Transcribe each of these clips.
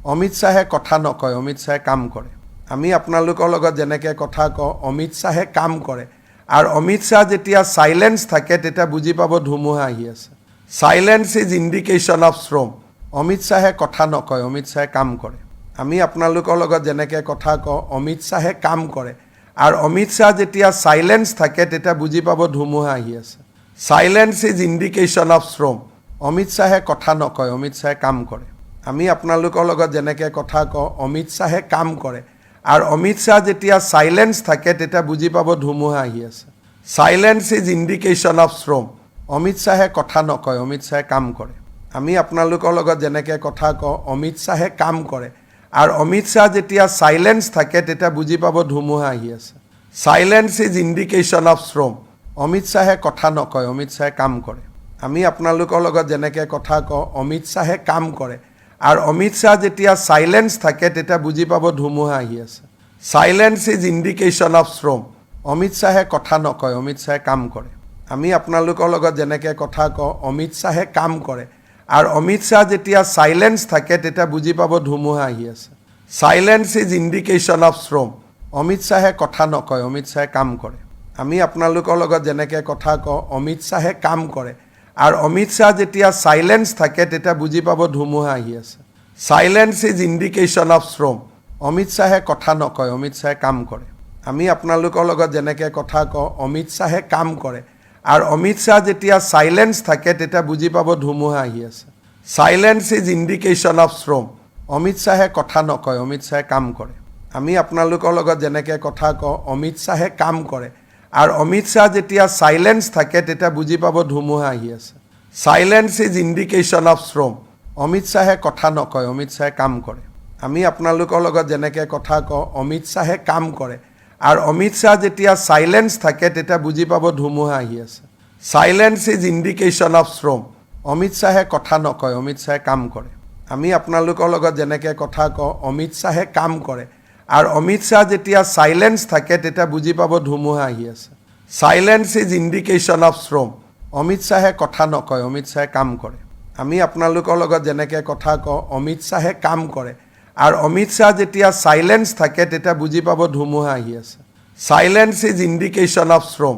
অমিত শ্বাহে কথা নকয়, অমিত শ্বাহে কাম কৰে। আমি আপোনালোকৰ লগত যেনেকৈ কথা কওঁ, অমিত শ্বাহে কাম কৰে। আৰু অমিত শ্বাহ যেতিয়া চাইলেন্স থাকে তেতিয়া বুজি পাব ধুমুহা আহি আছে। Silence is indication of storm. Amit শ্বাহে কথা নকয়, অমিত শ্বাহে কাম কৰে। আমি আপোনালোকৰ লগত যেনেকৈ কথা কওঁ, অমিত শ্বাহে কাম কৰে। আৰু অমিত শ্বাহ যেতিয়া চাইলেন্স থাকে তেতিয়া বুজি পাব ধুমুহা আহি আছে। Silence is indication of storm. Amit শ্বাহে কথা নকয়, অমিত শ্বাহে কাম কৰে। আমি আপোনালোকৰ লগত যেনেকৈ কথা কওঁ, অমিত শ্বাহে কাম কৰে। আৰু অমিত শ্বাহ যেতিয়া চাইলেন্স থাকে তেতিয়া বুজি পাব ধুমুহা আহি আছে। Silence is indication of storm. Amit শ্বাহে কথা নকয়, অমিত শ্বাহে কাম কৰে। আমি আপোনালোকৰ লগত যেনেকৈ কথা কওঁ, অমিত শ্বাহে কাম কৰে। আৰু অমিত শ্বাহ যেতিয়া চাইলেন্স থাকে তেতিয়া বুজি পাব ধুমুহা আহি আছে। Silence is indication of storm. Amit শ্বাহে কথা নকয়, অমিত শ্বাহে কাম কৰে। আমি আপোনালোকৰ লগত যেনেকৈ কথা কওঁ, অমিত শ্বাহে কাম কৰে। আৰু অমিত শ্বাহ যেতিয়া চাইলেন্স থাকে তেতিয়া বুজি পাব ধুমুহা আহি আছে। Silence is indication of storm. Amit শ্বাহে কথা নকয়, অমিত শ্বাহে কাম কৰে। আমি আপোনালোকৰ লগত যেনেকৈ কথা কওঁ, অমিত শ্বাহে কাম কৰে। আৰু অমিত শ্বাহ যেতিয়া চাইলেন্স থাকে তেতিয়া বুজি পাব ধুমুহা আহি আছে। Silence is indication of storm. Amit শ্বাহে কথা নকয়, অমিত শ্বাহে কাম কৰে। আমি আপোনালোকৰ লগত যেনেকৈ কথা কওঁ, অমিত শ্বাহে কাম কৰে। আৰু অমিত শ্বাহ যেতিয়া চাইলেন্স থাকে তেতিয়া বুজি পাব ধুমুহা আহি আছে। Silence is indication of storm. Amit শ্বাহে কথা নকয়, অমিত শ্বাহে কাম কৰে। আমি আপোনালোকৰ লগত যেনেকৈ কথা কওঁ, অমিত শ্বাহে কাম কৰে। আৰু অমিত শ্বাহ যেতিয়া চাইলেন্স থাকে তেতিয়া বুজি পাব ধুমুহা আহি আছে। Silence is indication of storm. Amit শ্বাহে কথা নকয়, অমিত শ্বাহে কাম কৰে। আমি আপোনালোকৰ লগত যেনেকৈ কথা কওঁ, অমিত শ্বাহে কাম কৰে। আৰু অমিত শ্বাহ যেতিয়া চাইলেন্স থাকে তেতিয়া বুজি পাব ধুমুহা আহি আছে। Silence is indication of storm. Amit শ্বাহে কথা নকয়, অমিত শ্বাহে কাম কৰে। আমি আপোনালোকৰ লগত যেনেকৈ কথা কওঁ, অমিত শ্বাহে কাম কৰে। আৰু অমিত শ্বাহ যেতিয়া চাইলেন্স থাকে তেতিয়া বুজি পাব ধুমুহা আহি আছে। Silence is indication of storm. Amit শ্বাহে কথা নকয়, অমিত শ্বাহে কাম কৰে। আমি আপোনালোকৰ লগত যেনেকৈ কথা কওঁ, অমিত শ্বাহে কাম কৰে। আৰু অমিত শ্বাহ যেতিয়া চাইলেন্স থাকে তেতিয়া বুজি পাব ধুমুহা আহি আছে। Silence is indication of storm. Amit শ্বাহে কথা নকয়, অমিত শ্বাহে কাম কৰে। আমি আপোনালোকৰ লগত যেনেকৈ কথা কওঁ, অমিত শ্বাহে কাম কৰে। আৰু অমিত শ্বাহ যেতিয়া চাইলেন্স থাকে তেতিয়া বুজি পাব ধুমুহা আহি আছে। Silence is indication of storm.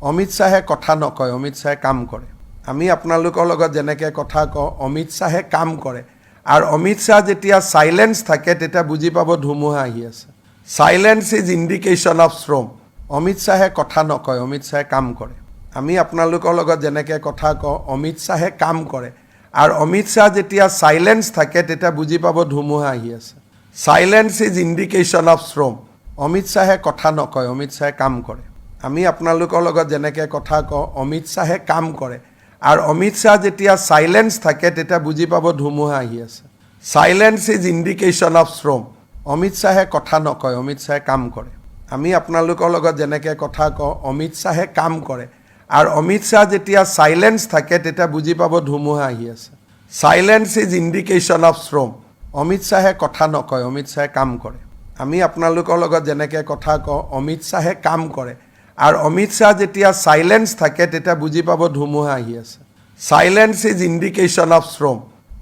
Amit শ্বাহে কথা নকয়, অমিত শ্বাহে কাম কৰে। আমি আপোনালোকৰ লগত যেনেকৈ কথা কওঁ, অমিত শ্বাহে কাম কৰে। আৰু অমিত শ্বাহ যেতিয়া চাইলেন্স থাকে তেতিয়া বুজি পাব ধুমুহা আহি আছে। Silence is indication of storm. Amit শ্বাহে কথা নকয়, অমিত শ্বাহে কাম কৰে। আমি আপোনালোকৰ লগত যেনেকৈ কথা কওঁ, অমিত শ্বাহে কাম কৰে। আৰু অমিত শ্বাহ যেতিয়া চাইলেন্স থাকে তেতিয়া বুজি পাব ধুমুহা আহি আছে। Silence is indication of storm. Amit শ্বাহে কথা নকয়, অমিত শ্বাহে কাম কৰে। আমি আপোনালোকৰ লগত যেনেকৈ কথা কওঁ, অমিত শ্বাহে কাম কৰে। আৰু অমিত শ্বাহ যেতিয়া চাইলেন্স থাকে তেতিয়া বুজি পাব ধুমুহা আহি আছে। Silence is indication of storm. Amit শ্বাহে কথা নকয়, অমিত শ্বাহে কাম কৰে। আমি আপোনালোকৰ লগত যেনেকৈ কথা কওঁ, অমিত শ্বাহে কাম কৰে। আৰু অমিত শ্বাহ যেতিয়া চাইলেন্স থাকে তেতিয়া বুজি পাব ধুমুহা আহি আছে। Silence is indication of storm. Amit শ্বাহে কথা নকয়, অমিত শ্বাহে কাম কৰে। আমি আপোনালোকৰ লগত যেনেকৈ কথা কওঁ, অমিত শ্বাহে কাম কৰে। আৰু অমিত শ্বাহ যেতিয়া চাইলেন্স থাকে তেতিয়া বুজি পাব ধুমুহা আহি আছে। Silence is indication of storm.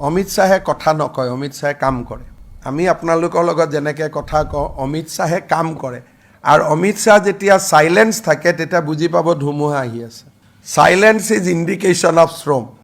Amit শ্বাহে কথা নকয়, অমিত শ্বাহে কাম কৰে। আমি আপোনালোকৰ লগত যেনেকৈ কথা কওঁ, অমিত শ্বাহে কাম কৰে। আৰু অমিত শ্বাহ যেতিয়া চাইলেন্স থাকে তেতিয়া বুজি পাব ধুমুহা আহি আছে। Silence is indication of storm.